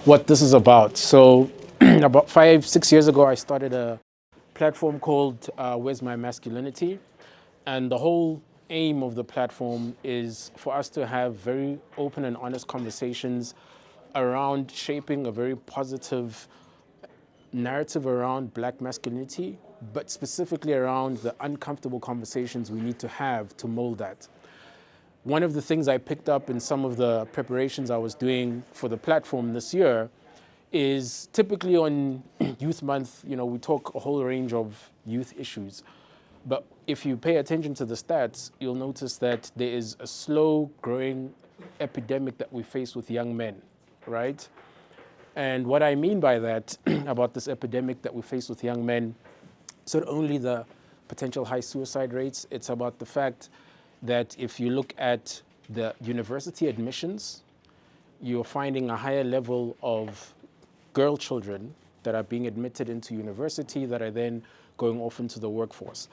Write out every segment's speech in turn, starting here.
what this is about. So, about 5, 6 years ago, I started a platform called Where's My Masculinity? And the whole aim of the platform is for us to have very open and honest conversations around shaping a very positive narrative around black masculinity, but specifically around the uncomfortable conversations we need to have to mold that. One of the things I picked up in some of the preparations I was doing for the platform this year is typically on Youth Month, we talk a whole range of youth issues. But if you pay attention to the stats, you'll notice that there is a slow growing epidemic that we face with young men, right? And what I mean by that, about this epidemic that we face with young men, it's not only the potential high suicide rates, it's about the fact that if you look at the university admissions, you're finding a higher level of girl children that are being admitted into university that are then going off into the workforce.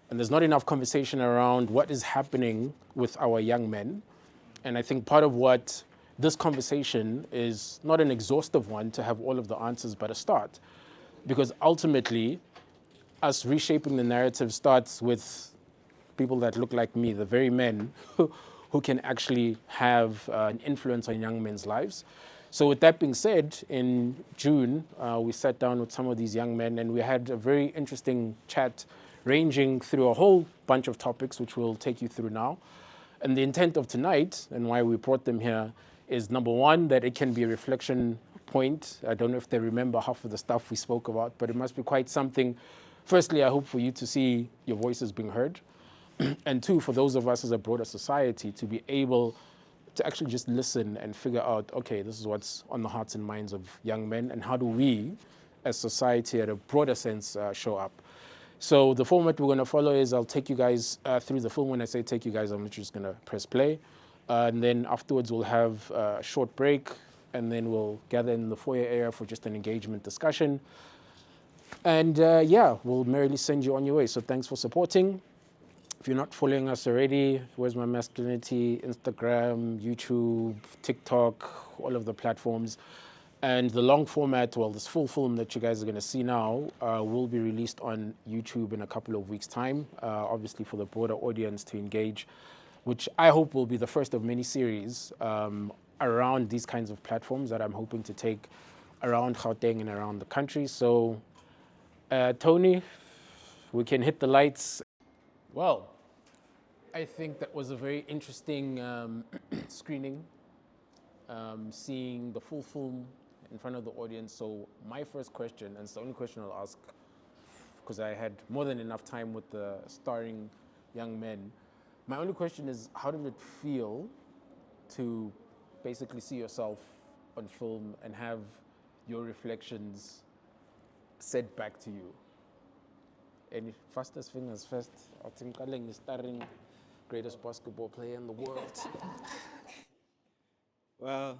And there's not enough conversation around what is happening with our young men. And I think part of what this conversation is not an exhaustive one to have all of the answers, but a start. Because ultimately, us reshaping the narrative starts with people that look like me, the very men who can actually have an influence on young men's lives. So with that being said, in June, we sat down with some of these young men and we had a very interesting chat ranging through a whole bunch of topics, which we'll take you through now. And the intent of tonight and why we brought them here is, number one, that it can be a reflection point. I don't know if they remember half of the stuff we spoke about, but it must be quite something. Firstly, I hope for you to see your voices being heard. And two, for those of us as a broader society to be able to actually just listen and figure out, okay, this is what's on the hearts and minds of young men, and how do we, as society, at a broader sense, show up. So the format we're going to follow is I'll take you guys through the film. When I say take you guys, I'm just going to press play. And then afterwards, we'll have a short break, and then we'll gather in the foyer area for just an engagement discussion. And we'll merrily send you on your way. So thanks for supporting. If you're not following us already, Where's My Masculinity? Instagram, YouTube, TikTok, all of the platforms. And the long format, well, this full film that you guys are going to see now will be released on YouTube in a couple of weeks' time, obviously for the broader audience to engage, which I hope will be the first of many series around these kinds of platforms that I'm hoping to take around Gauteng and around the country. So, Tony, we can hit the lights. Well, I think that was a very interesting screening, seeing the full film in front of the audience. So my first question, and it's the only question I'll ask, because I had more than enough time with the starring young men. My only question is, how did it feel to basically see yourself on film and have your reflections said back to you? Any fastest fingers first? I think Kaleng is starring greatest basketball player in the world. Well,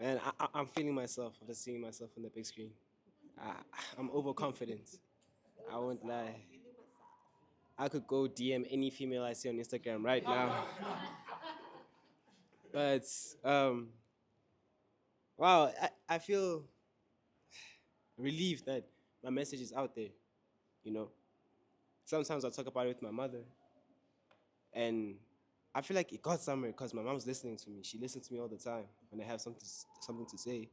man, I'm feeling myself. I'm just seeing myself on the big screen. I, I'm overconfident. I won't lie. I could go DM any female I see on Instagram right now. But wow, I feel relieved that my message is out there. You know, sometimes I talk about it with my mother, and I feel like it got somewhere because my mom's listening to me. She listens to me all the time when I have something to say.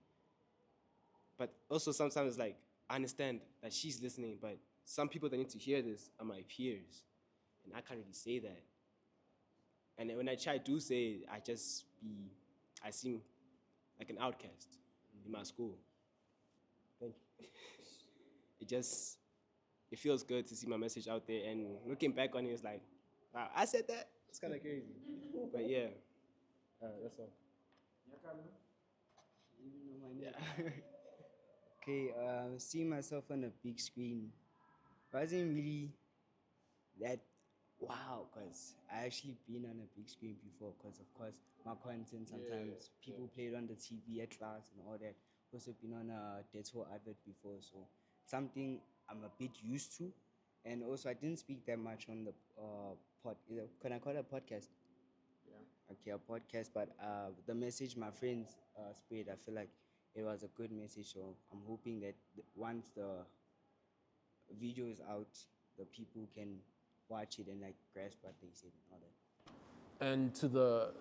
But also sometimes like I understand that she's listening, but some people that need to hear this are my peers, and I can't really say that. And when I try to say it, I seem like an outcast in my school. Thank you. It just it feels good to see my message out there, and looking back on it, it's like, wow, I said that. It's kind of crazy, but yeah, that's all. Even know my name. Yeah. Okay, seeing myself on a big screen wasn't really that wow, because I actually been on a big screen before, because of course my content sometimes people play it on the TV at class and all that. Also been on a Dettol advert before, so something I'm a bit used to. And also I didn't speak that much on the can I call it a podcast? okay, a podcast, but the message my friends spread, I feel like it was a good message. So I'm hoping that once the video is out, the people can watch it and like grasp what they said and all that. And to the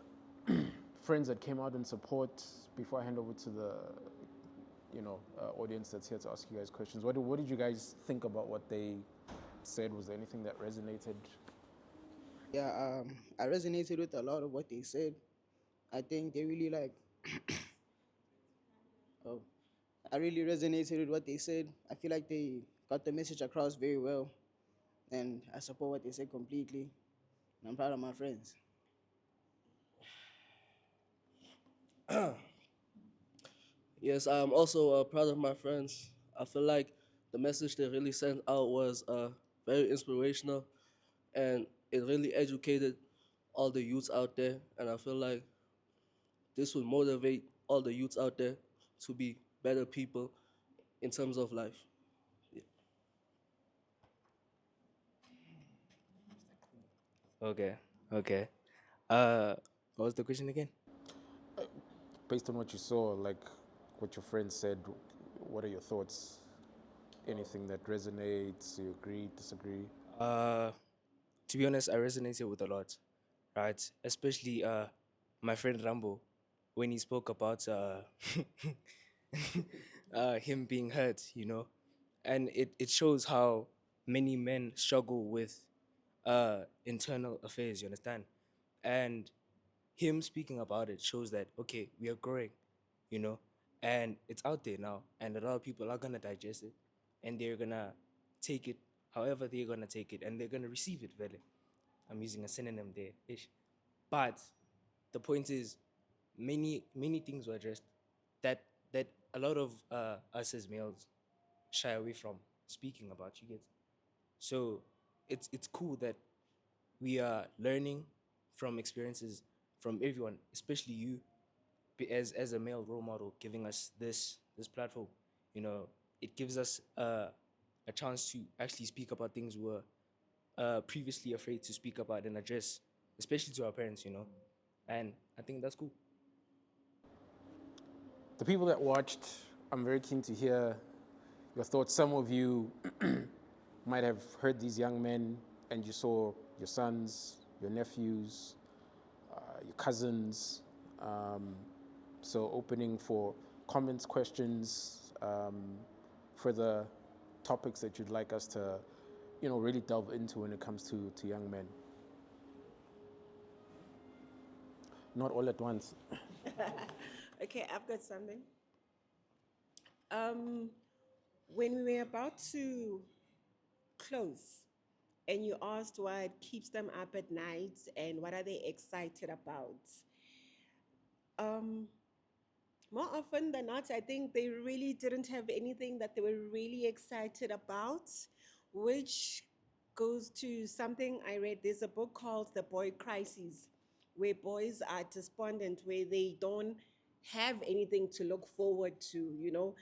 friends that came out in support, before I hand over to the audience that's here to ask you guys questions, what did you guys think about what they said? Was there anything that resonated? Yeah, I resonated with a lot of what they said. I think they really like. Oh, I really resonated with what they said. I feel like they got the message across very well, and I support what they said completely. And I'm proud of my friends. Yes, I'm also proud of my friends. I feel like the message they really sent out was very inspirational, and it really educated all the youths out there. And I feel like this will motivate all the youths out there to be better people in terms of life. Okay, okay. What was the question again? Based on what you saw, like what your friends said, what are your thoughts? Anything that resonates? You agree, disagree? Uh, to be honest, I resonated with a lot, right? Especially my friend Rambo, when he spoke about him being hurt, and it shows how many men struggle with internal affairs. You understand? And him speaking about it shows that okay, we are growing, you know, and it's out there now, and a lot of people are gonna digest it, and they're gonna take it however they're gonna take it, and they're gonna receive it. Really, I'm using a synonym there, ish. But the point is, many things were addressed that a lot of us as males shy away from speaking about. You get so it's cool that we are learning from experiences from everyone, especially you as a male role model, giving us this platform. You know, it gives us a chance to actually speak about things we were previously afraid to speak about and address, especially to our parents. And I think that's cool. The people that watched, I'm very keen to hear your thoughts. Some of you might have heard these young men and you saw your sons, your nephews, your cousins. So opening for comments, questions, further topics that you'd like us to, really delve into when it comes to young men. Not all at once. Okay, I've got something. Um, when we were about to close, and you asked what keeps them up at night and what are they excited about, um, more often than not, I think they really didn't have anything that they were really excited about, which goes to something I read. There's a book called The Boy Crisis, where boys are despondent, where they don't have anything to look forward to.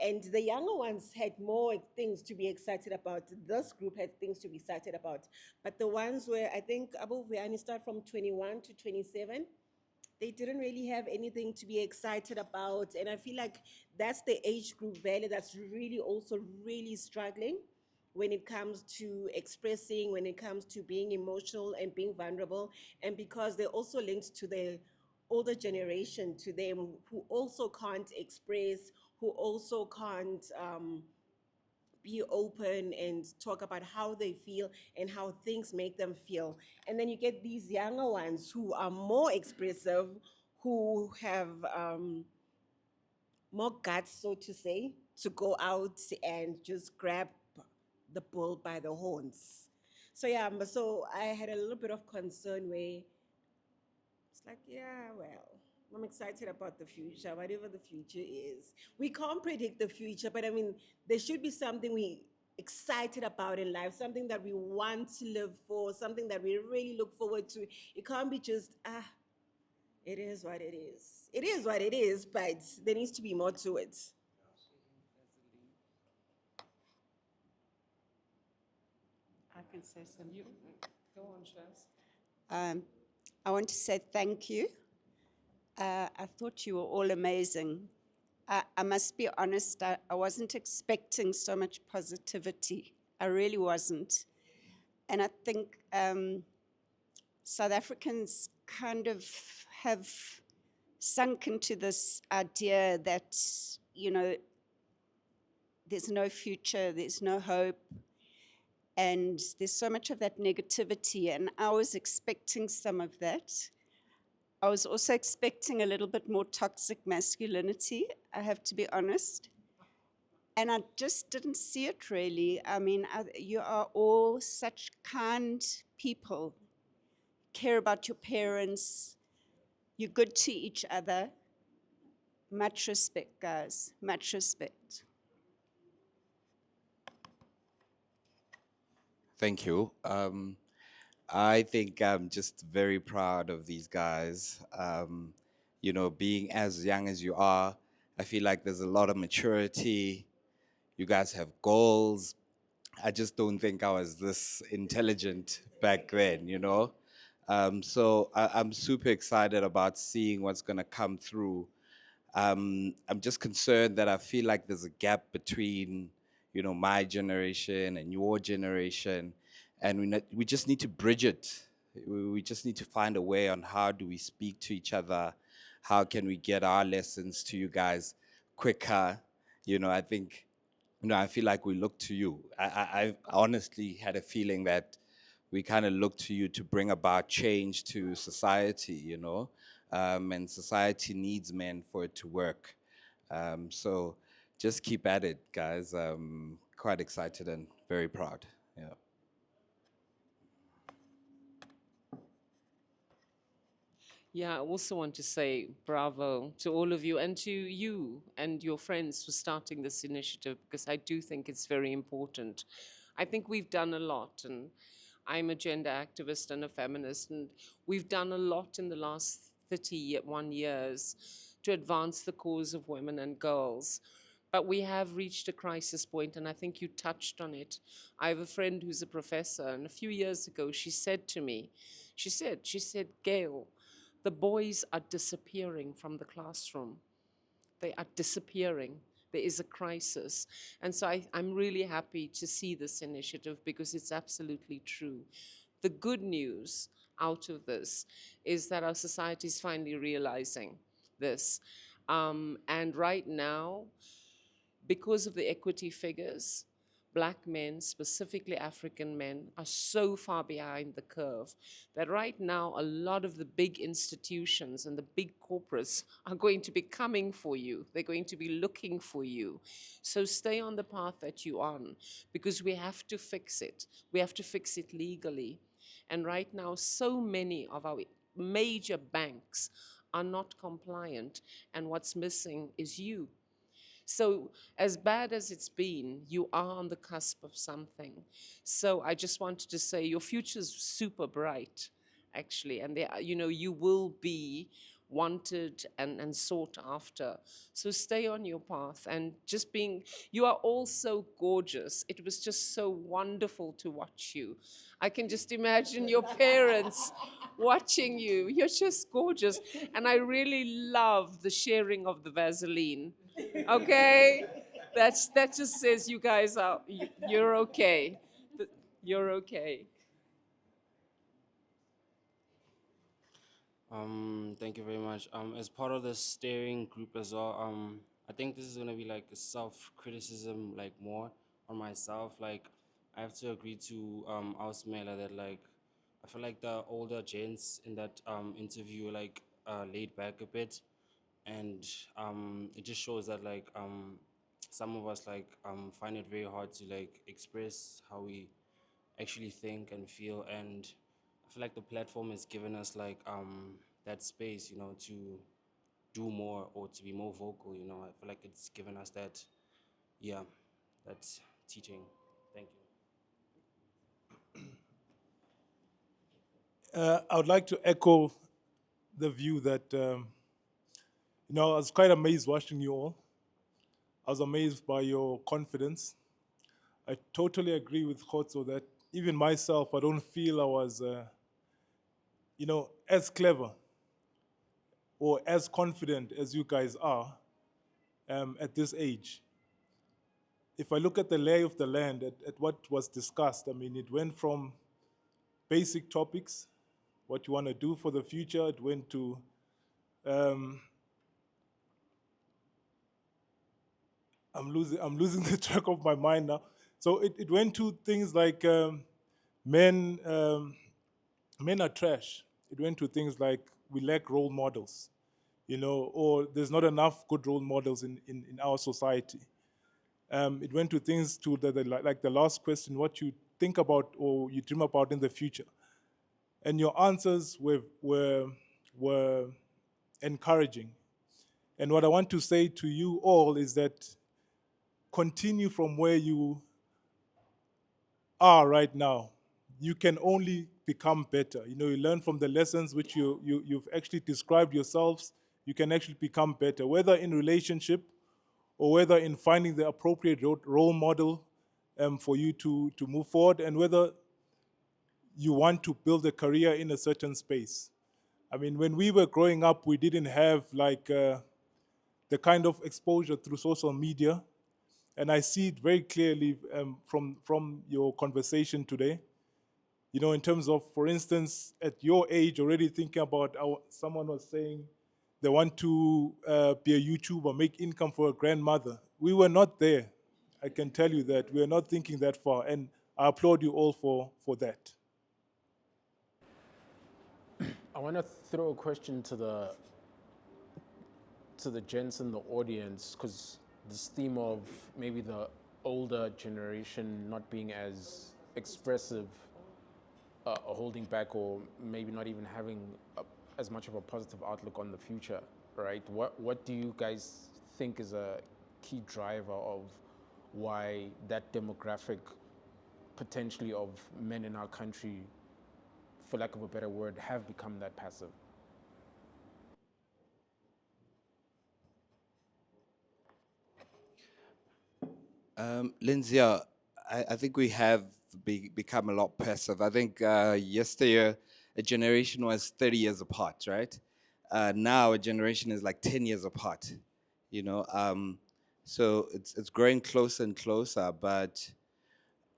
And the younger ones had more things to be excited about. This group had things to be excited about. But the ones where I think above we only start from 21 to 27, they didn't really have anything to be excited about. And I feel like that's the age group value that's really also really struggling when it comes to expressing, when it comes to being emotional and being vulnerable. And because they're also linked to the older generation, to them who also can't express, who also can't be open and talk about how they feel and how things make them feel. And then you get these younger ones who are more expressive, who have more guts, so to say, to go out and just grab the bull by the horns. So yeah, so I had a little bit of concern where it's like, yeah, well, I'm excited about the future, whatever the future is. We can't predict the future, but I mean, there should be something we excited about in life, something that we want to live for, something that we really look forward to. It can't be just, it is what it is. It is what it is, but there needs to be more to it. I can say something. Go on, Chess. Um, I want to say thank you. I thought you were all amazing. I must be honest, I wasn't expecting so much positivity. I really wasn't. And I think South Africans kind of have sunk into this idea that, you know, there's no future, there's no hope, and there's so much of that negativity. And I was expecting some of that. I was also expecting a little bit more toxic masculinity, I have to be honest. And I just didn't see it really. I mean, you are all such kind people, care about your parents, you're good to each other. Much respect, guys, much respect. Thank you. I think I'm just very proud of these guys. You know, being as young as you are, I feel like there's a lot of maturity. You guys have goals. I just don't think I was this intelligent back then, you know? I'm super excited about seeing what's going to come through. I'm just concerned that I feel like there's a gap between, you know, my generation and your generation, and we just need to bridge it. We just need to find a way on how do we speak to each other, how can we get our lessons to you guys quicker. You know, I think, you know, I feel like we look to you. I honestly had a feeling that we kind of look to you to bring about change to society, you know, and society needs men for it to work. So just keep at it, guys. Quite excited and very proud. Yeah. Yeah, I also want to say bravo to all of you and to you and your friends for starting this initiative, because I do think it's very important. I think we've done a lot, and I'm a gender activist and a feminist, and we've done a lot in the last 31 years to advance the cause of women and girls. But we have reached a crisis point, and I think you touched on it. I have a friend who's a professor, and a few years ago she said to me, she said, Gail, the boys are disappearing from the classroom. They are disappearing. There is a crisis. And so I'm really happy to see this initiative, because it's absolutely true. The good news out of this is that our society is finally realizing this. And right now, because of the equity figures, Black men, specifically African men, are so far behind the curve that right now a lot of the big institutions and the big corporates are going to be coming for you. They're going to be looking for you. So stay on the path that you're on, because we have to fix it. We have to fix it legally. And right now, so many of our major banks are not compliant, and what's missing is you. So as bad as it's been, you are on the cusp of something. So I just wanted to say your future's super bright, actually. And you know, you will be wanted and sought after. So stay on your path, and just you are all so gorgeous. It was just so wonderful to watch you. I can just imagine your parents watching you. You're just gorgeous. And I really love the sharing of the Vaseline. Okay? That just says you guys you're okay. You're okay. Thank you very much. As part of the steering group as well, I think this is gonna be like a self-criticism, like more on myself. Like, I have to agree to Ausmela that, like, I feel like the older gents in that interview like laid back a bit, and it just shows that, like, some of us like find it very hard to like express how we actually think and feel. And I feel like the platform has given us like that space, you know, to do more or to be more vocal. You know, I feel like it's given us that, yeah, that's teaching. Thank you. I would like to echo the view that, I was quite amazed watching you all. I was amazed by your confidence. I totally agree with Khotso that even myself, I don't feel I was as clever or as confident as you guys are at this age, if I look at the lay of the land, at what was discussed, I mean, it went from basic topics, what you want to do for the future, it went to um, I'm losing the track of my mind now. So it went to things like men men are trash. It went to things like we lack role models, or there's not enough good role models in our society. It went to things to like the last question, what you think about or you dream about in the future. And your answers were encouraging. And what I want to say to you all is that continue from where you are right now. You can only become better. You learn from the lessons which you've actually described yourselves. You can actually become better, whether in relationship or whether in finding the appropriate role model for you to move forward, and whether you want to build a career in a certain space. I mean, when we were growing up, we didn't have like the kind of exposure through social media, and I see it very clearly from your conversation today. In terms of, for instance, at your age, already thinking about someone was saying they want to be a YouTuber, make income for a grandmother. We were not there. I can tell you that we are not thinking that far, and I applaud you all for that. I want to throw a question to the gents in the audience, because this theme of maybe the older generation not being as expressive or holding back, or maybe not even having as much of a positive outlook on the future, right? What do you guys think is a key driver of why that demographic potentially of men in our country, for lack of a better word, have become that passive? Lindsay, I think we have become a lot passive. I think yesteryear a generation was 30 years apart, right? Now a generation is like 10 years apart, you know. So it's growing closer and closer, but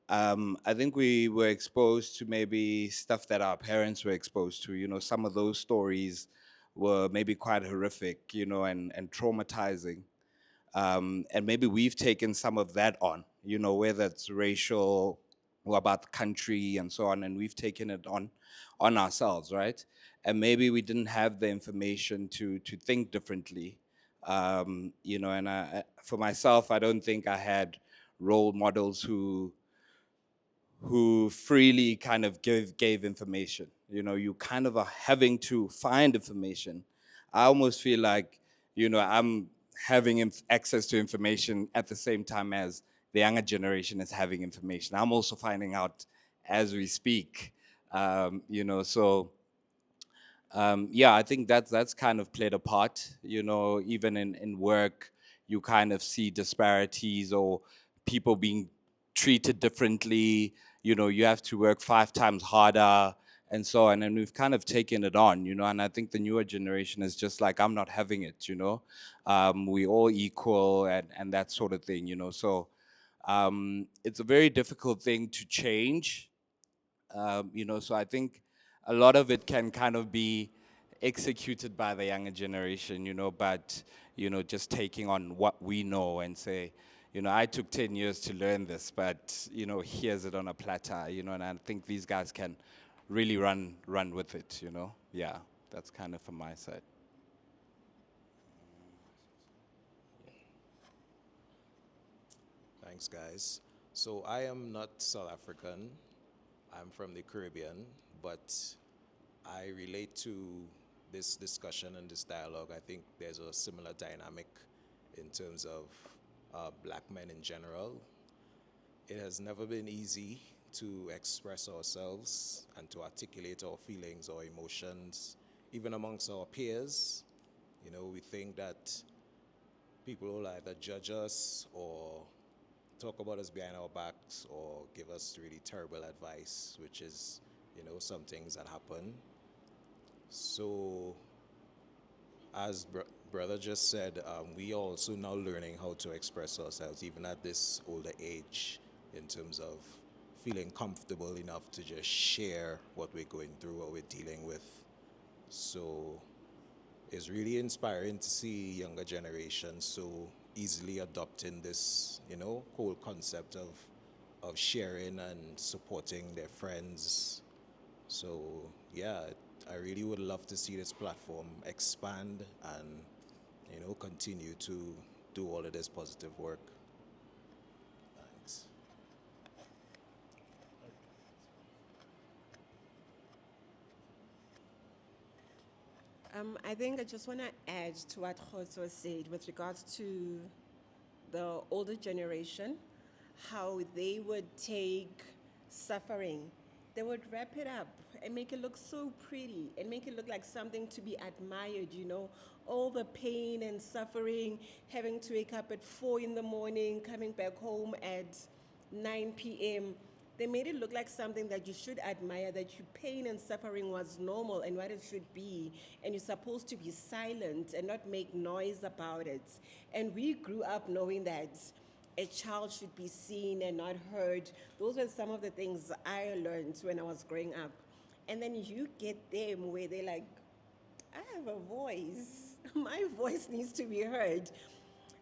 I think we were exposed to maybe stuff that our parents were exposed to. Some of those stories were maybe quite horrific, and traumatizing. And maybe we've taken some of that on, whether it's racial or about the country and so on, and we've taken it on ourselves, right? And maybe we didn't have the information to think differently, And for myself, I don't think I had role models who freely kind of gave information. You kind of are having to find information. I almost feel like, I'm having access to information at the same time as the younger generation is having information. I'm also finding out as we speak. So yeah, I think that's kind of played a part. Even in work, you kind of see disparities or people being treated differently. You have to work 5 times harder and so on. And we've kind of taken it on, and I think the newer generation is just like, I'm not having it. We all equal and that sort of thing. So it's a very difficult thing to change. So I think a lot of it can kind of be executed by the younger generation, but, just taking on what we know and say, I took 10 years to learn this, but, here's it on a platter, and I think these guys can really run with it. Yeah, that's kind of from my side. Thanks, guys. So I am not South African. I'm from the Caribbean, but I relate to this discussion and this dialogue. I think there's a similar dynamic in terms of black men in general. It has never been easy to express ourselves and to articulate our feelings or emotions, even amongst our peers. We think that people will either judge us or talk about us behind our backs or give us really terrible advice, which is, some things that happen. So, as brother just said, we also now learning how to express ourselves, even at this older age, in terms of feeling comfortable enough to just share what we're going through, what we're dealing with. So, it's really inspiring to see younger generations so easily adopting this, whole concept of sharing and supporting their friends. So yeah, I really would love to see this platform expand and continue to do all of this positive work. Thanks. I think I just want to add to what Khoso said with regards to the older generation, how they would take suffering, they would wrap it up and make it look so pretty and make it look like something to be admired, all the pain and suffering, having to wake up at 4 in the morning, coming back home at 9 p.m. They made it look like something that you should admire, that your pain and suffering was normal and what it should be, and you're supposed to be silent and not make noise about it. And we grew up knowing that a child should be seen and not heard. Those were some of the things I learned when I was growing up. And then you get them where they're like, I have a voice. My voice needs to be heard.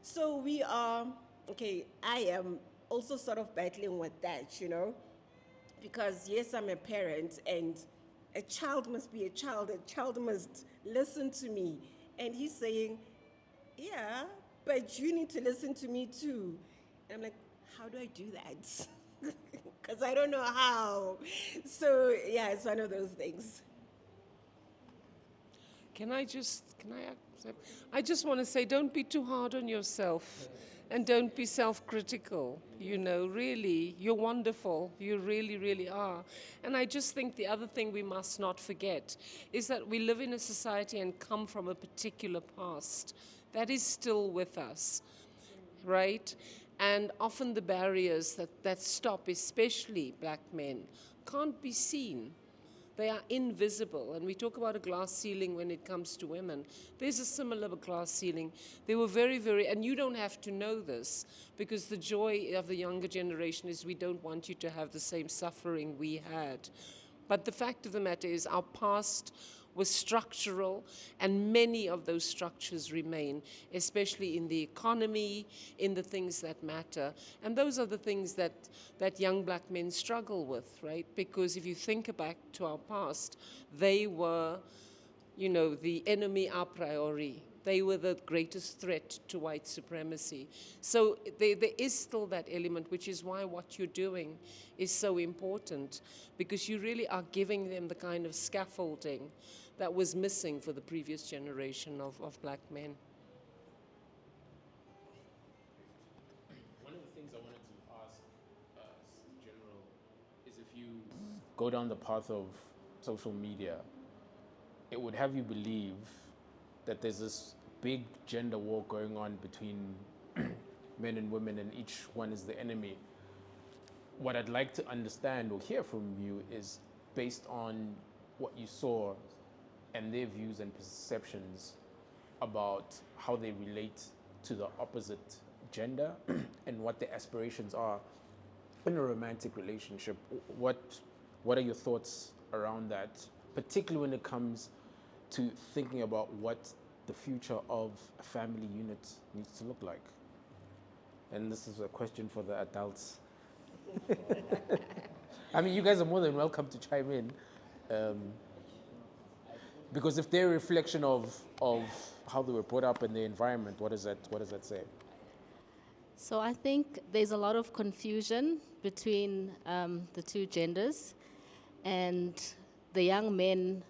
So we are, okay, I am also sort of battling with that, because yes, I'm a parent and a child must be a child must listen to me. And he's saying, yeah, but you need to listen to me too. And I'm like, how do I do that? Because I don't know how. So yeah, it's one of those things. Can I accept? I just want to say, don't be too hard on yourself and don't be self-critical. Really, you're wonderful. You really, really are. And I just think the other thing we must not forget is that we live in a society and come from a particular past that is still with us, right? And often the barriers that stop, especially black men, can't be seen. They are invisible. And we talk about a glass ceiling when it comes to women. There's a similar glass ceiling. They were very, very, and you don't have to know this, because the joy of the younger generation is we don't want you to have the same suffering we had. But the fact of the matter is our past was structural, and many of those structures remain, especially in the economy, in the things that matter. And those are the things that young black men struggle with, right? Because if you think back to our past, they were, the enemy a priori. They were the greatest threat to white supremacy. So there is still that element, which is why what you're doing is so important, because you really are giving them the kind of scaffolding that was missing for the previous generation of black men. One of the things I wanted to ask General is, if you go down the path of social media, it would have you believe that there's this big gender war going on between men and women, and each one is the enemy. What I'd like to understand or hear from you is, based on what you saw and their views and perceptions about how they relate to the opposite gender and what their aspirations are in a romantic relationship. What are your thoughts around that, particularly when it comes to thinking about what the future of a family unit needs to look like? And this is a question for the adults. I mean, you guys are more than welcome to chime in. Because if they're a reflection of how they were brought up in the environment, what does that say? So I think there's a lot of confusion between the two genders, and the young men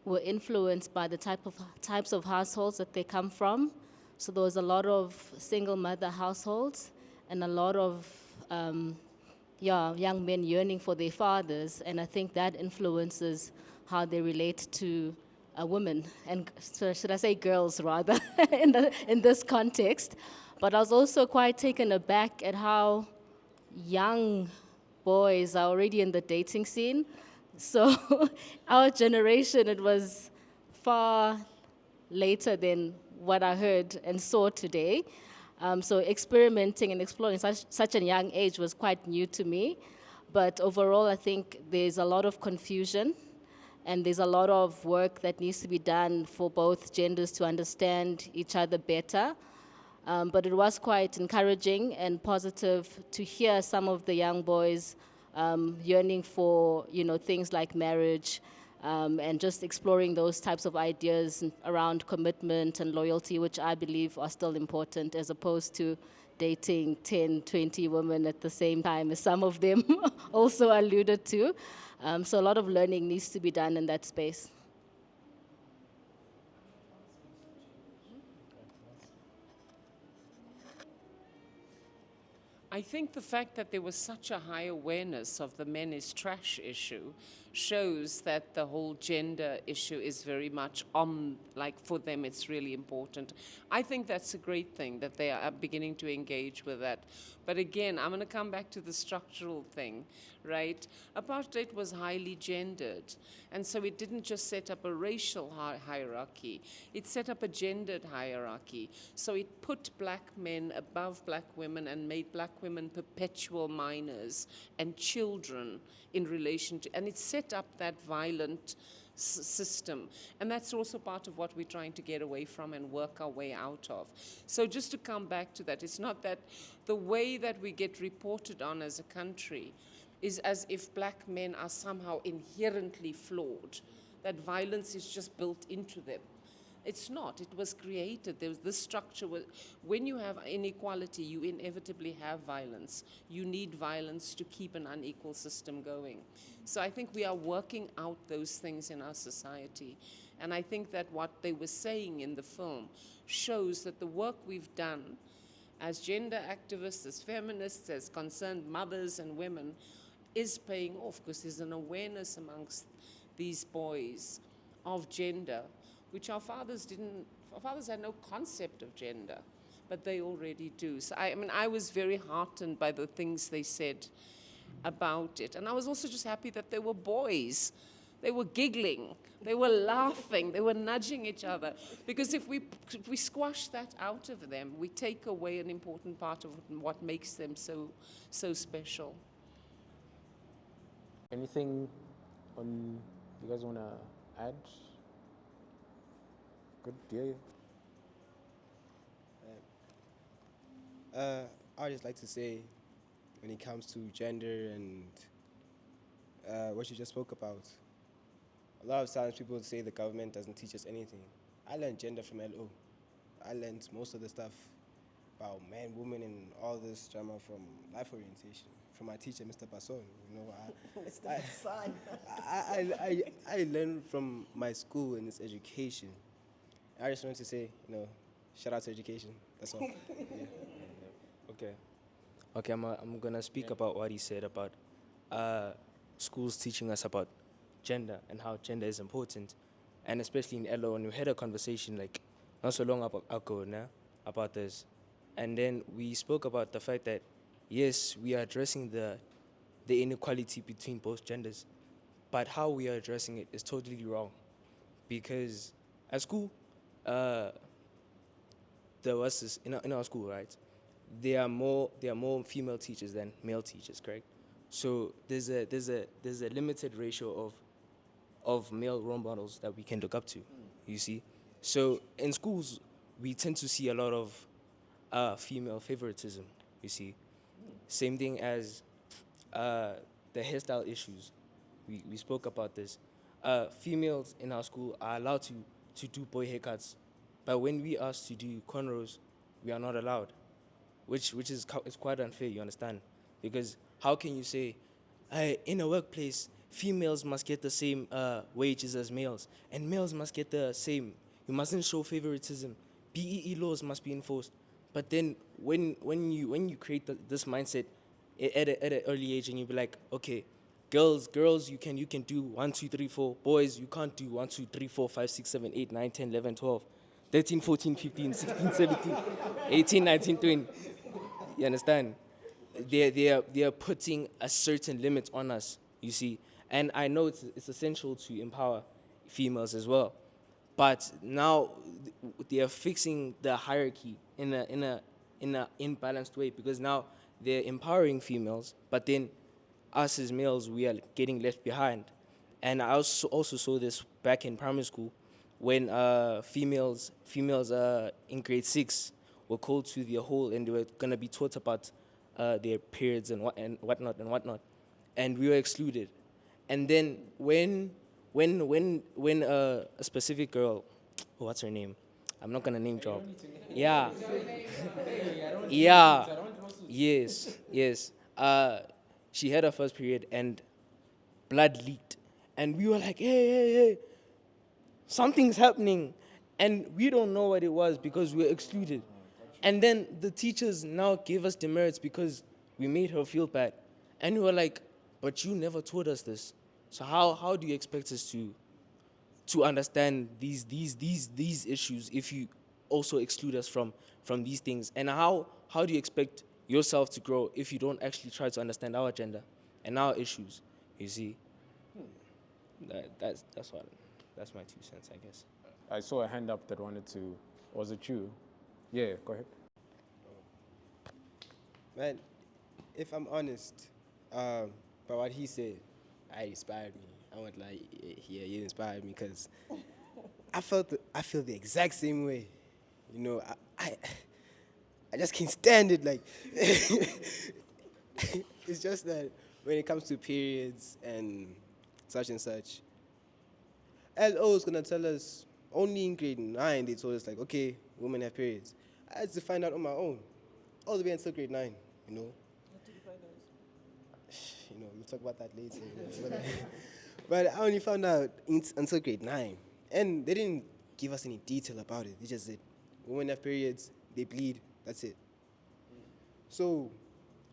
were influenced by the types of households that they come from. So there was a lot of single mother households and a lot of young men yearning for their fathers, and I think that influences how they relate to women, and so should I say girls rather, in this context. But I was also quite taken aback at how young boys are already in the dating scene. So our generation, it was far later than what I heard and saw today. So experimenting and exploring such a young age was quite new to me. But overall, I think there's a lot of confusion and there's a lot of work that needs to be done for both genders to understand each other better. But it was quite encouraging and positive to hear some of the young boys yearning for, things like marriage, and just exploring those types of ideas around commitment and loyalty, which I believe are still important, as opposed to dating 10, 20 women at the same time, as some of them also alluded to. So a lot of learning needs to be done in that space. I think the fact that there was such a high awareness of the men is trash issue shows that the whole gender issue is very much on, like for them, it's really important. I think that's a great thing that they are beginning to engage with that. But again, I'm going to come back to the structural thing, right? Apartheid was highly gendered. And so it didn't just set up a racial hierarchy, it set up a gendered hierarchy. So it put black men above black women and made black women perpetual minors and children in relation to, and it set up that violent system. And that's also part of what we're trying to get away from and work our way out of. So just to come back to that, it's not that the way that we get reported on as a country is as if black men are somehow inherently flawed, that violence is just built into them. It's not. It was created. There was this structure. When you have inequality, you inevitably have violence. You need violence to keep an unequal system going. So I think we are working out those things in our society. And I think that what they were saying in the film shows that the work we've done as gender activists, as feminists, as concerned mothers and women is paying off, because there's an awareness amongst these boys of gender, which our fathers had no concept of gender, but they already do. So I was very heartened by the things they said about it. And I was also just happy that they were boys. They were giggling, they were laughing, they were nudging each other. Because if we squash that out of them, we take away an important part of what makes them so special. Anything on you guys want to add? Good, deal. I just like to say, when it comes to gender and what you just spoke about, a lot of times people say the government doesn't teach us anything. I learned gender from LO. I learned most of the stuff about man, woman, and all this drama from life orientation from my teacher, Mr. Basson. I learned from my school and its education. I just wanted to say, shout out to education. That's all. Yeah. Okay, I'm gonna speak about what he said about schools teaching us about gender and how gender is important, and especially in LO. And we had a conversation like not so long ago now about this, and then we spoke about the fact that yes, we are addressing the inequality between both genders, but how we are addressing it is totally wrong, because at school, there was this in our school, right? There are more female teachers than male teachers, correct? So there's a limited ratio of male role models that we can look up to, you see. So in schools, we tend to see a lot of female favoritism, you see. Same thing as the hairstyle issues. We spoke about this. Females in our school are allowed to do boy haircuts, but when we ask to do cornrows, we are not allowed, which is quite unfair, you understand? Because how can you say, in a workplace, females must get the same wages as males, and males must get the same. You mustn't show favoritism. BEE laws must be enforced. But then when you create this mindset at an early age, and you be like, okay, girls, you can do 1, 2, 3, 4. Boys, you can't do 1, 2, 3, 4, 5, 6, 7, 8, 9, 10, 11, 12, 13, 14, 15, 16, 17, 18, 19, 20. You understand? They are putting a certain limit on us, you see. And I know it's essential to empower females as well. But now they are fixing the hierarchy in a imbalanced way, because now they're empowering females, but then us as males, we are getting left behind. And I also saw this back in primary school when females in grade 6 were called to the hall, and they were gonna be taught about their periods and whatnot, and we were excluded. And then when a specific girl, oh, what's her name? I'm not gonna name drop. Yeah, yeah, yes. She had her first period and blood leaked, and we were like, hey, something's happening, and we don't know what it was because we were excluded. And then the teachers now gave us demerits because we made her feel bad, and we were like, but you never taught us this. So how do you expect us to understand these issues if you also exclude us from these things? And how do you expect yourself to grow if you don't actually try to understand our agenda and our issues? You see, that's my 2 cents, I guess. I saw a hand up that wanted to. Was it you? Yeah, go ahead. Man, if I'm honest, by what he said, I inspired me. I won't lie, yeah, he inspired me because I feel the exact same way. You know, I just can't stand it. Like, it's just that when it comes to periods and such, LO is gonna tell us only in grade 9 they told us like, okay, women have periods. I had to find out on my own, all the way until grade 9. You know. We'll talk about that later. But I only found out until grade 9. And they didn't give us any detail about it. They just said, women have periods, they bleed, that's it. So,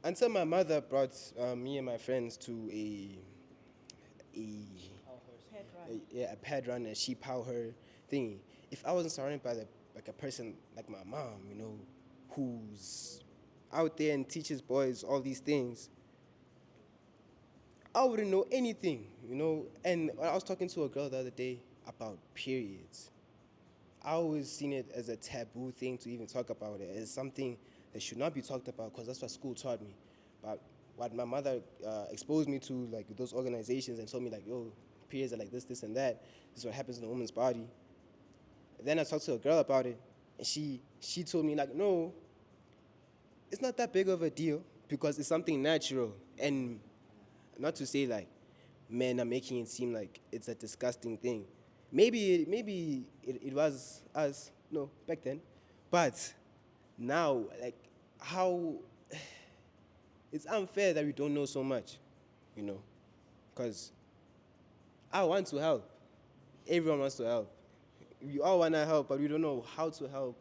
until my mother brought me and my friends to a pad run, a sheep how her thingy. If I wasn't surrounded by a person like my mom, who's out there and teaches boys all these things, I wouldn't know anything, And I was talking to a girl the other day about periods. I always seen it as a taboo thing to even talk about it, as something that should not be talked about because that's what school taught me. But what my mother exposed me to, like those organizations, and told me like, yo, periods are like this, and that. This is what happens in a woman's body. Then I talked to a girl about it, and she told me like, no, it's not that big of a deal because it's something natural. And not to say like men are making it seem like it's a disgusting thing. Maybe it was us, no, back then. But now, like, how it's unfair that we don't know so much, because I want to help. Everyone wants to help. We all want to help, but we don't know how to help.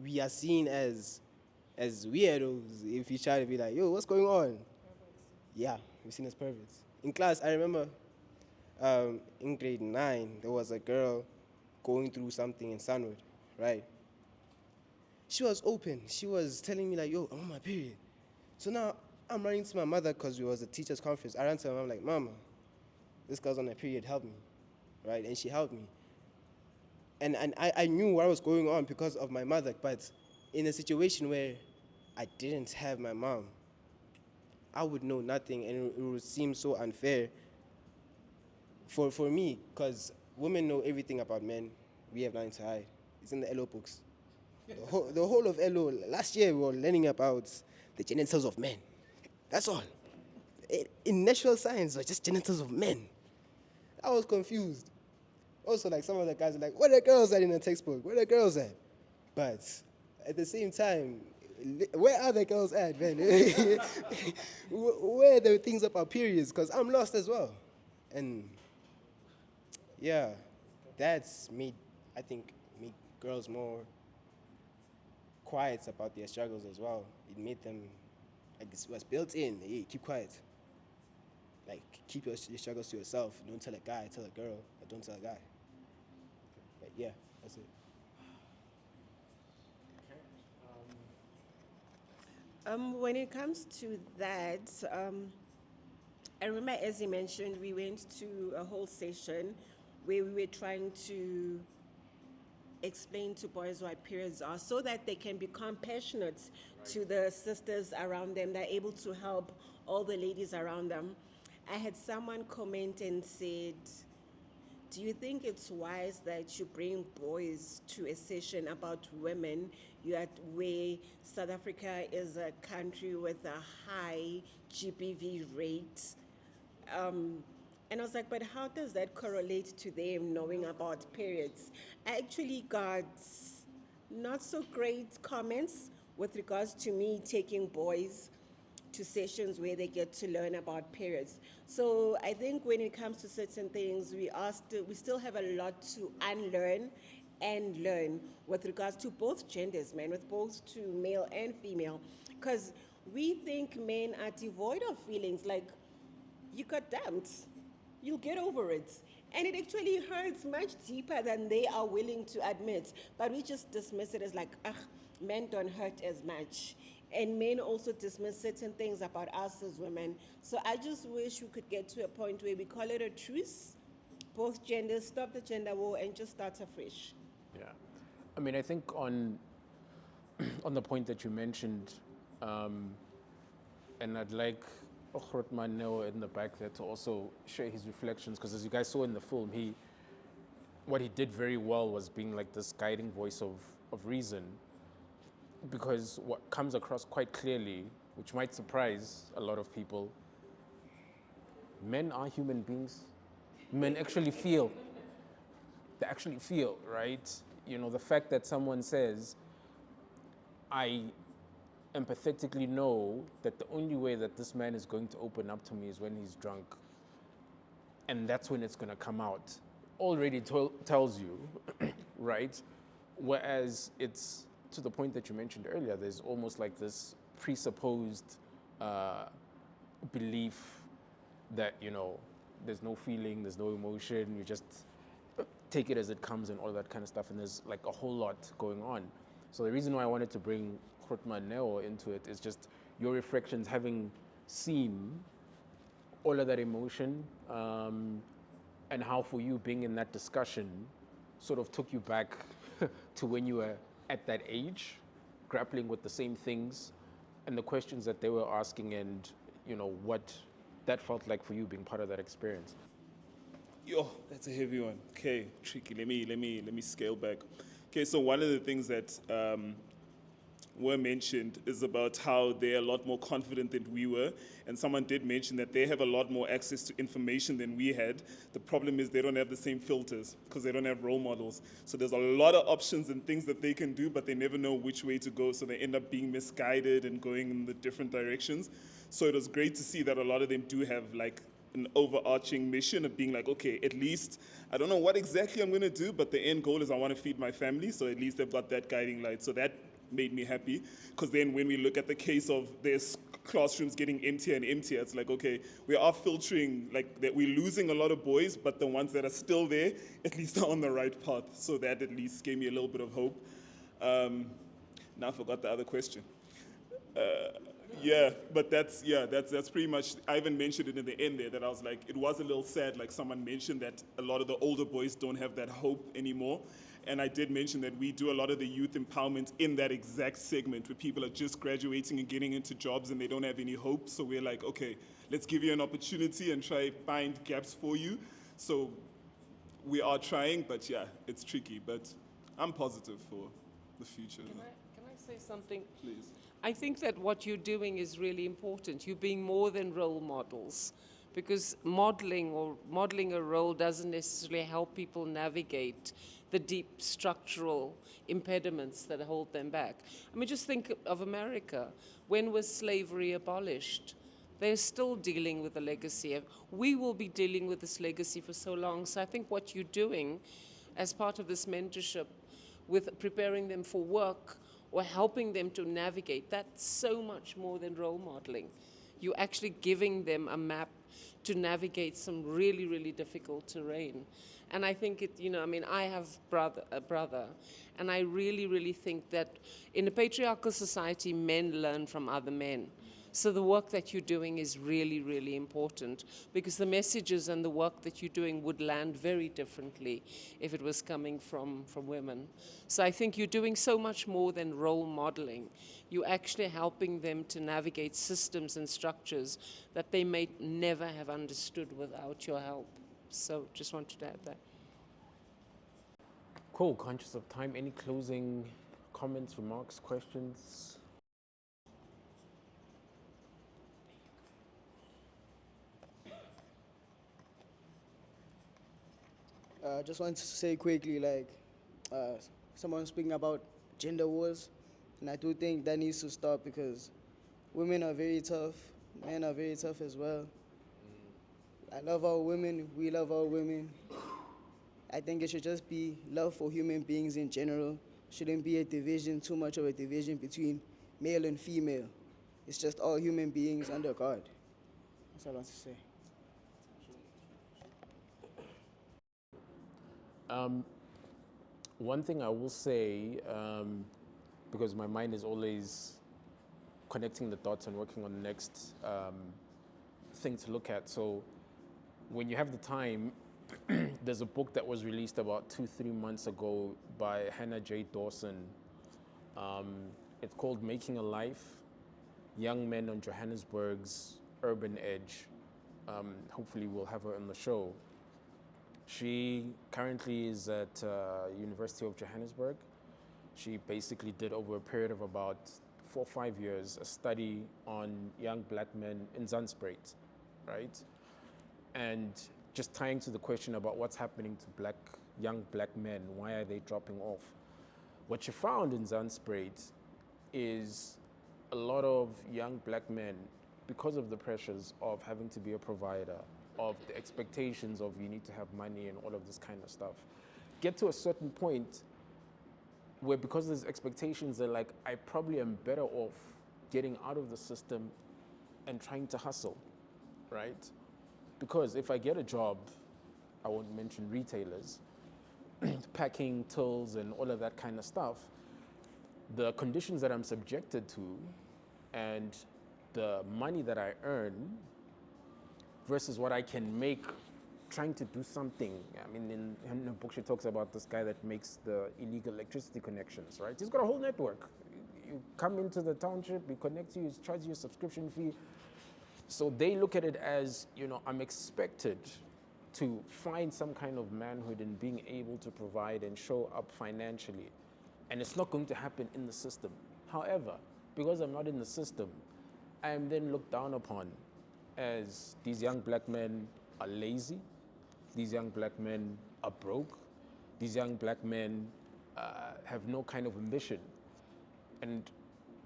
We are seen as weirdos if you try to be like, yo, what's going on? Yeah, we're seen as perverts. In class, I remember in grade 9, there was a girl going through something in Sunwood, right? She was open. She was telling me like, yo, I'm on my period. So now I'm running to my mother because it was a teacher's conference. I ran to her mom like, Mama, this girl's on her period, help me, right? And she helped me. And I knew what was going on because of my mother, but in a situation where I didn't have my mom, I would know nothing, and it would seem so unfair for me, because women know everything about men. We have nothing to hide. It's in the LO books. The whole of LO, last year we were learning about the genitals of men. That's all. In natural science, it was just genitals of men. I was confused. Also, like, some of the guys are like, where are the girls at in the textbook? Where are the girls at? But at the same time, where are the girls at, man? Where are the things about periods? Because I'm lost as well. And yeah, that's I think, made girls more quiet about their struggles as well. It made them, like, it was built in. Hey, keep quiet. Like, keep your struggles to yourself. Don't tell a guy, tell a girl, but don't tell a guy. But yeah, that's it. When it comes to that, I remember, as he mentioned, we went to a whole session where we were trying to explain to boys what periods are so that they can be compassionate to the sisters around them. They're able to help all the ladies around them. I had someone comment and said, do you think it's wise that you bring boys to a session about women, where South Africa is a country with a high GBV rate? And I was like, but how does that correlate to them knowing about periods? I actually got not so great comments with regards to me taking boys to sessions where they get to learn about periods. So I think when it comes to certain things, we still have a lot to unlearn and learn with regards to both genders, man, with both to male and female, because we think men are devoid of feelings. Like, you got dumped, you'll get over it. And it actually hurts much deeper than they are willing to admit. But we just dismiss it as like, men don't hurt as much. And men also dismiss certain things about us as women. So I just wish we could get to a point where we call it a truce, both genders, stop the gender war, and just start afresh. Yeah. I mean, I think on the point that you mentioned, and I'd like Grootman Neo in the back there to also share his reflections, because as you guys saw in the film, what he did very well was being like this guiding voice of reason, because what comes across quite clearly, which might surprise a lot of people, men are human beings. Men actually feel. They actually feel, right? You know, the fact that someone says, I empathetically know that the only way that this man is going to open up to me is when he's drunk, and that's when it's going to come out, already tells you, right? Whereas it's to the point that you mentioned earlier, there's almost like this presupposed belief that, you know, there's no feeling, there's no emotion, you just take it as it comes and all that kind of stuff, and there's like a whole lot going on. So the reason why I wanted to bring Grootman Neo into it is just your reflections, having seen all of that emotion, and how for you being in that discussion sort of took you back to when you were at that age, grappling with the same things and the questions that they were asking, and you know what that felt like for you being part of that experience. Yo, that's a heavy one. Okay, tricky. Let me scale back. Okay, so one of the things that were mentioned is about how they're a lot more confident than we were, and someone did mention that they have a lot more access to information than we had. The problem is they don't have the same filters because they don't have role models. So there's a lot of options and things that they can do, but they never know which way to go, so they end up being misguided and going in the different directions. So it was great to see that a lot of them do have like an overarching mission of being like, okay, at least I don't know what exactly I'm going to do, but the end goal is I want to feed my family, so at least they've got that guiding light. So that made me happy, because then when we look at the case of there's classrooms getting emptier and emptier, it's like, okay, we are filtering, like that we're losing a lot of boys, but the ones that are still there at least are on the right path. So that at least gave me a little bit of hope. Now I forgot the other question. Yeah, but that's pretty much, I even mentioned it in the end there, that I was like, it was a little sad, like someone mentioned that a lot of the older boys don't have that hope anymore. And I did mention that we do a lot of the youth empowerment in that exact segment where people are just graduating and getting into jobs and they don't have any hope. So we're like, okay, let's give you an opportunity and try find gaps for you. So we are trying, but yeah, it's tricky, but I'm positive for the future. Can I say something? Please. I think that what you're doing is really important. You're being more than role models, because modeling a role doesn't necessarily help people navigate the deep structural impediments that hold them back. I mean, just think of America. When was slavery abolished? They're still dealing with the legacy. We will be dealing with this legacy for so long. So I think what you're doing as part of this mentorship with preparing them for work or helping them to navigate, that's so much more than role modeling. You're actually giving them a map to navigate some really, really difficult terrain. And I think I have a brother, and I really, really think that in a patriarchal society, men learn from other men. So the work that you're doing is really, really important, because the messages and the work that you're doing would land very differently if it was coming from women. So I think you're doing so much more than role modeling. You're actually helping them to navigate systems and structures that they may never have understood without your help. So just wanted to add that. Cool. Conscious of time. Any closing comments, remarks, questions? Just want to say quickly, like, someone speaking about gender wars, and I do think that needs to stop because women are very tough, men are very tough as well. I love our women, we love our women. I think it should just be love for human beings in general. Shouldn't be a division, too much of a division between male and female. It's just all human beings under God. That's all I want to say. One thing I will say, because my mind is always connecting the dots and working on the next thing to look at. So when you have the time, there's a book that was released about 2-3 months ago by Hannah J. Dawson. It's called Making a Life, Young Men on Johannesburg's Urban Edge. Hopefully we'll have her on the show. She currently is at University of Johannesburg. She basically did, over a period of about 4 or 5 years, a study on young black men in Zandspruit, right? And just tying to the question about what's happening to young black men, why are they dropping off? What you found in Zandspruit is a lot of young black men, because of the pressures of having to be a provider, of the expectations of you need to have money and all of this kind of stuff, get to a certain point where, because of these expectations, they're like, I probably am better off getting out of the system and trying to hustle, right? Because if I get a job, I won't mention retailers, packing tills and all of that kind of stuff, the conditions that I'm subjected to and the money that I earn versus what I can make trying to do something. I mean, in the book, she talks about this guy that makes the illegal electricity connections, right? He's got a whole network. You come into the township, he connects you, he charges you a subscription fee. So they look at it as, I'm expected to find some kind of manhood in being able to provide and show up financially. And it's not going to happen in the system. However, because I'm not in the system, I am then looked down upon as these young black men are lazy, these young black men are broke, these young black men have no kind of ambition. And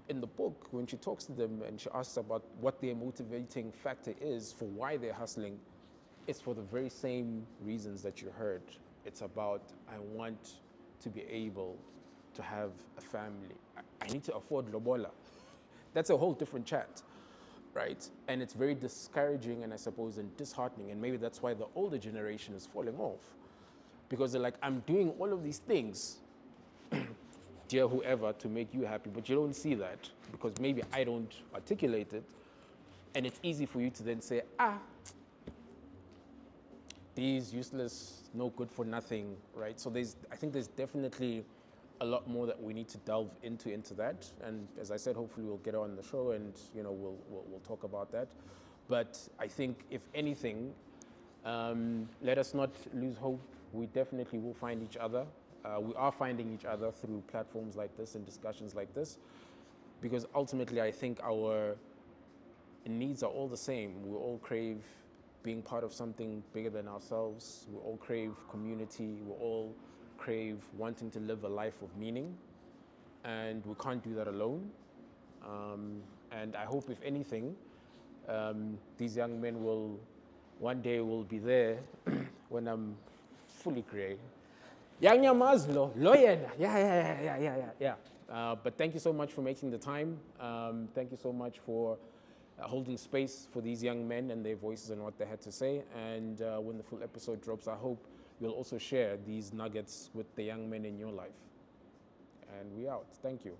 in the book, when she talks to them and she asks about what their motivating factor is for why they're hustling, it's for the very same reasons that you heard. It's about, I want to be able to have a family. I need to afford lobola. That's a whole different chat, right? And it's very discouraging and I suppose and disheartening. And maybe that's why the older generation is falling off, because they're like, I'm doing all of these things, dear whoever, to make you happy, but you don't see that because maybe I don't articulate it. And it's easy for you to then say, these useless, no good for nothing, right? So I think there's definitely a lot more that we need to delve into that. And as I said, hopefully we'll get on the show and we'll talk about that. But I think if anything, let us not lose hope. We definitely will find each other. We are finding each other through platforms like this and discussions like this, because ultimately I think our needs are all the same. We all crave being part of something bigger than ourselves. We all crave community. We all crave wanting to live a life of meaning, and we can't do that alone. And I hope, if anything, these young men will one day will be there when I'm fully grey. Young Yamazlo, lawyer. Yeah. But thank you so much for making the time. Thank you so much for holding space for these young men and their voices and what they had to say. And when the full episode drops, I hope you'll also share these nuggets with the young men in your life. And we out. Thank you.